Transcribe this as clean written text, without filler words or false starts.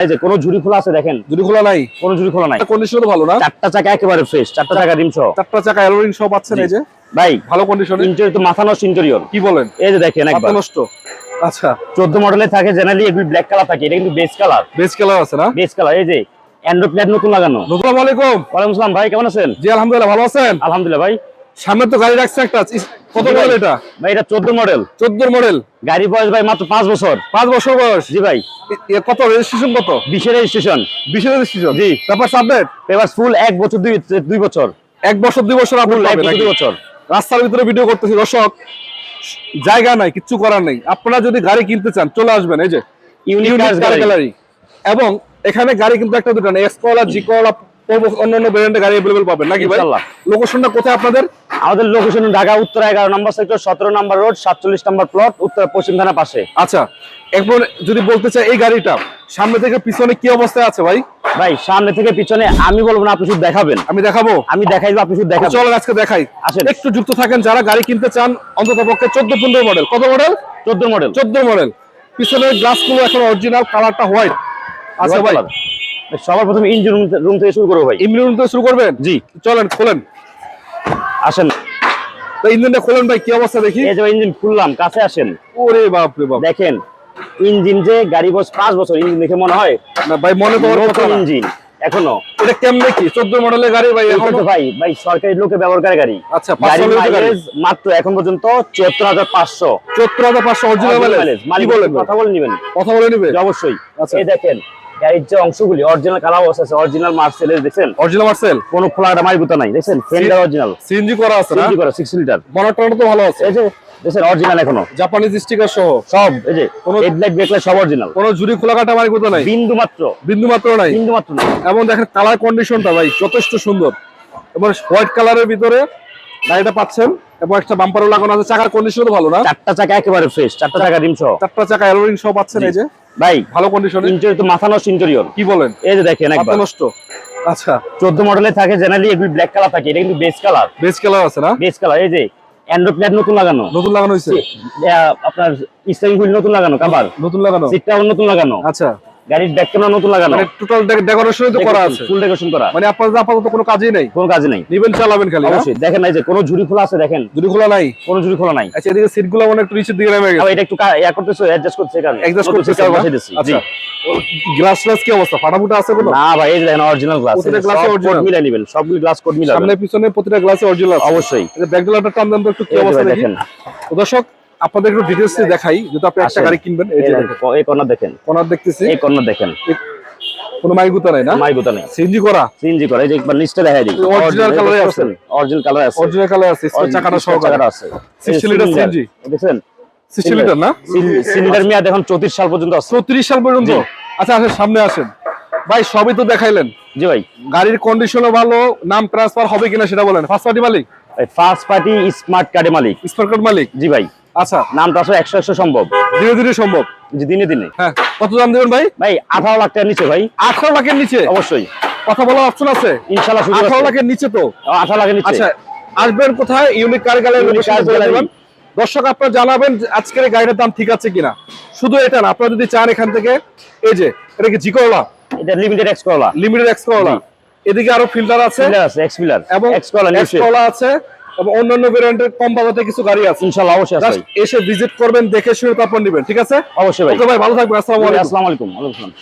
এই যে কোনো ঝুরি খোলা আছে দেখেন, ঝুরি খোলা নাই, কোনো ঝুরি খোলা নাই। কন্ডিশন তো ভালো না? চারটা চাকা একেবারে ফ্রেশ, চারটা চাকা রিম সহ, চারটা চাকা অ্যালোরিং সহ পাচ্ছেন। এই যে ভাই ভালো কন্ডিশনে, ইন্টেরিয়র তো মাথা নষ্ট ইন্টেরিয়র। কি বলেন? এই যে দেখেন একবার মাথা নষ্ট। আচ্ছা 14 মডেলে থাকে জেনারেলি, এগুলো ব্ল্যাক কালার থাকে, এটা কিন্তু বেস কালার। বেস কালার আছে না? Base colour. এই যে অ্যান্ড্রয়েড প্লেট নতুন লাগানো। আসসালামু আলাইকুম। ওয়ালাইকুম আসসালাম ভাই, কেমন আছেন? জি আলহামদুলিল্লাহ, ভালো আছেন? আলহামদুলিল্লাহ ভাই। সামনে তো গাড়ি রাখছে একটা, কত মডেল এটা? ভাই এটা 14 মডেল। 14 মডেল। গাড়ি বয়স ভাই মাত্র 5 বছর। 5 বছর বয়স? জি ভাই। কত রেজিস্ট্রেশন? কত? 20 এর রেজিস্ট্রেশন। 20 এর রেজিস্ট্রেশন। জি। Paper submit? পেপার ফুল 1 বছর 2 বছর। 1 বছর 2 বছর আপনি পাবেন নাকি? 2 বছর। রাস্তার ভিতরে ভিডিও করতেছি দর্শক, জায়গা নাই, কিচ্ছু করার নেই। আপনারা যদি গাড়ি কিনতে চান চলে আসবেন এই যে ইউনিক কার গ্যালারি। এবং এখানে গাড়ি কিন্তু একটা দুটো না, এক্স করলা, জি করলা, অন্যান্য ব্র্যান্ডের গাড়ি अवेलेबल পাবেন নাকি ভাই? ইনশাআল্লাহ। লোকেশনটা কোথায় আপনাদের? আমাদের লোকেশন ঢাকা উত্তর 11 নম্বর সেক্টর, 17 নম্বর রোড, 47 নম্বর প্লট, উত্তর পশ্চিম থানা পাশে। আচ্ছা এখন যদি বলতে চাই এই গাড়িটা সামনে থেকে পিছনে কি অবস্থায় আছে ভাই? ভাই সামনে থেকে পিছনে আমি বলবো না, আপনি শুধু দেখাবেন। আমি দেখাবো? আমি দেখাইবো, আপনি শুধু দেখাবেন। চলেন আজকে দেখাই। আসেন। একটু যুক্ত থাকেন যারা গাড়ি কিনতে চান, অন্তত পক্ষে 14-15 মডেল। কত মডেল? 14 মডেল। 14 মডেল। পিছনের গ্লাসগুলো এখন অরিজিনাল, কালারটা হোয়াইট। আচ্ছা ভাই, সবার প্রথমে ইঞ্জিন রুম থেকে শুরু করবো ভাই। ইঞ্জিন রুম থেকে শুরু করবেন? জি চলেন খোলেন। আসেন। তো ইঞ্জিনটা খোলেন ভাই, কি অবস্থা দেখি। এই যে ইঞ্জিন খুললাম, কাছে আসেন। ওরে বাপ রে বাপ, দেখেন ইঞ্জিন, যে গাড়ি বয়স 5 বছর, ইঞ্জিন দেখে মনে হয় না ভাই, মনে তো ওর কথা নতুন না। ইঞ্জিন এখনো। এটা কেমনে কি 14 মডেলের গাড়ি ভাই? এখন তো ভাই সরকারি লোকে ব্যবহারকারী গাড়ি। আচ্ছা, গাড়ির 500 গাড়ি মাইলেজ মাত্র এখন পর্যন্ত 74,500। 74,500 অরিজিনাল মাইলেজ। মালিক কি বলেন? কথা বলে নেবেন। কথা বলে নিবে? জি, অবশ্যই। আচ্ছা। এই দেখেন গাড়ির যে অংশগুলি অরিজিনাল কালার আছে, অরিজিনাল মার্সেলের, দেখছেন অরিজিনাল মার্সেল, কোনো খোলাটা মাইগুতা নাই, দেখছেন ফেন্ডার অরিজিনাল, সিএনজি করা আছে না? সিএনজি করা 6 লিটার। মনিটরটা তো ভালো আছে। এই যে দেখছেন অরিজিনাল এখনো, জাপানিজ স্টিকার সহ সব। এই যে কোনো হেডলাইট ব্রেকলাইট সব অরিজিনাল, কোনো ঝুরি খোলা কাটা মারি কোথাও নাই, বিন্দু মাত্র, বিন্দু মাত্র নাই, বিন্দু মাত্র নাই। এবং দেখেন কালার কন্ডিশনটা ভাই যথেষ্ট সুন্দর, এবং হোয়াইট কালারের ভিতরে গাড়িটা পাচ্ছেন, এবং একটা বাম্পারও লাগানো আছে। চাকার কন্ডিশন তো ভালো না? চারটা চাকা একেবারে ফ্রেশ, চারটা চাকা রিম সহ, চারটা চাকা অ্যালোরিং সহ পাচ্ছেন। এই যে ভাই ভালো কন্ডিশনে, ইন্টেরিয়র তো মাথা নষ্ট ইন্টেরিয়র। কি বলেন? এই যে দেখেন একবার মাথা নষ্ট। আচ্ছা 14 মডেলে থাকে জেনারেলি, এগুলো ব্ল্যাক কালার থাকে, এটা কিন্তু বেস কালার। বেস কালার আছে না? Base colour. এই যে অ্যান্ড্রয়েড প্লেট নতুন লাগানো, নতুন লাগানো হয়েছে। আপনার স্টিয়ারিং হুইল নতুন লাগানো, কভার নতুন লাগানো, সিটটাও নতুন লাগানো। আচ্ছা গাড়ির ব্যাক ক্যামেরা নতুন লাগানো, মানে টোটাল ডেকোরেশনই তো করা আছে, ফুল ডেকোরেশন করা। মানে আপনাদের আপাতত কোনো কাজই নেই, কোনো কাজ নেই, নিবেন চালাবেন খালি। অবশ্যই। দেখেন এই যে কোনো ঝুরি খোলা আছে, দেখেন ঝুরি খোলা নাই, কোনো ঝুরি খোলা নাই। আচ্ছা এদিকে সিটগুলো মানে একটু নিচের দিকে নেমে গেছে, এটা একটু ইয়া করতেছে, অ্যাডজাস্ট করতেছে, কারণ অ্যাডজাস্ট করতেছে, বসিয়ে দিয়েছি। জি। আচ্ছা গ্লাস কি অবস্থা? ফাটাফুটা আছে কোনো? না ভাই, এই যে দেখেন অরিজিনাল গ্লাস, প্রতিটা গ্লাসে সব অরিজিনাল কোড মিলাই নেবেন, সবগুলো গ্লাস কোড মিলাবেন। সামনে পিছনে প্রতিটা গ্লাসে অরিজিনাল আছে অবশ্যই। এই ব্যাক ডোরটা টান দেন তো একটু, কি অবস্থা দেখি। দেখেন তো দর্শক আপনাদের একটু ডিটেইলস দেখাই, যদি আপনি একটা গাড়ি কিনবেন। এই যে দেখেন এই কর্নার দেখেন, কোনার দেখতেছি, এই কর্নার দেখেন, কোনো মাইগুতা নাই না? মাইগুতা নেই, সিএনজি করা, সিএনজি করা। এই যে একবার লিস্টে দেখাই দিই, অরিজিনাল কালারে আছে, অরিজিনাল কালার আছে, অরিজিনাল কালার আছে, স্পেস চাকাটা সহকারে আছে। 60 লিটার সিএনজি, দেখেন 60 লিটার না? সিলিন্ডার মেয়াদ এখন 34 সাল পর্যন্ত আছে। 34 সাল পর্যন্ত? আচ্ছা আসেন সামনে আসেন ভাই, সবই তো দেখাইলেন। জি ভাই। গাড়ির কন্ডিশনও ভালো, নাম ট্রান্সফার হবে কিনা সেটা বলেন। ফার্স্ট পার্টি মালিক? ফার্স্ট পার্টি স্মার্ট কার্ডের মালিক, স্মার্ট কার্ড মালিক। জি ভাই। আচ্ছা নাম ট্রান্সফার 100% সম্ভব, ধীরে ধীরে সম্ভব। জি দিনে দিনে। হ্যাঁ কত দাম দেবেন ভাই? ভাই 18 লাখ টাকার নিচে ভাই। 18 লাখের নিচে? অবশ্যই, কথা বলার অপশন আছে ইনশাআল্লাহ। 18 লাখের নিচে তো? 18 লাখের নিচে। আচ্ছা আসবেন কোথায়? ইউনিক কার গ্যালারি। দর্শক আপনারা জানাবেন আজকের এই গাড়িটার দাম ঠিক আছে কিনা। শুধু এটা না, আপনারা যদি চান এখান থেকে, এই যে এটা কি জি করলা? এটা limited X Corolla, limited X Corolla. এদিকে আরো ফিল্টার আছে, এক্স ফিলার এবং এক্স করলা, এক্স করলা আছে, এবং অন্যান্য ভেরিয়েন্টের কম বাজেটে কিছু গাড়ি আছে। ইনশাআল্লাহ অবশ্যই আছে ভাই। এসে ভিজিট করবেন, দেখে শুনে তারপর নেবেন, ঠিক আছে? অবশ্যই ভাই। ওকে ভাই, ভালো থাকবেন। আসসালামু আলাইকুম। আসসালামু আলাইকুম। ওয়ালাইকুম আসসালাম।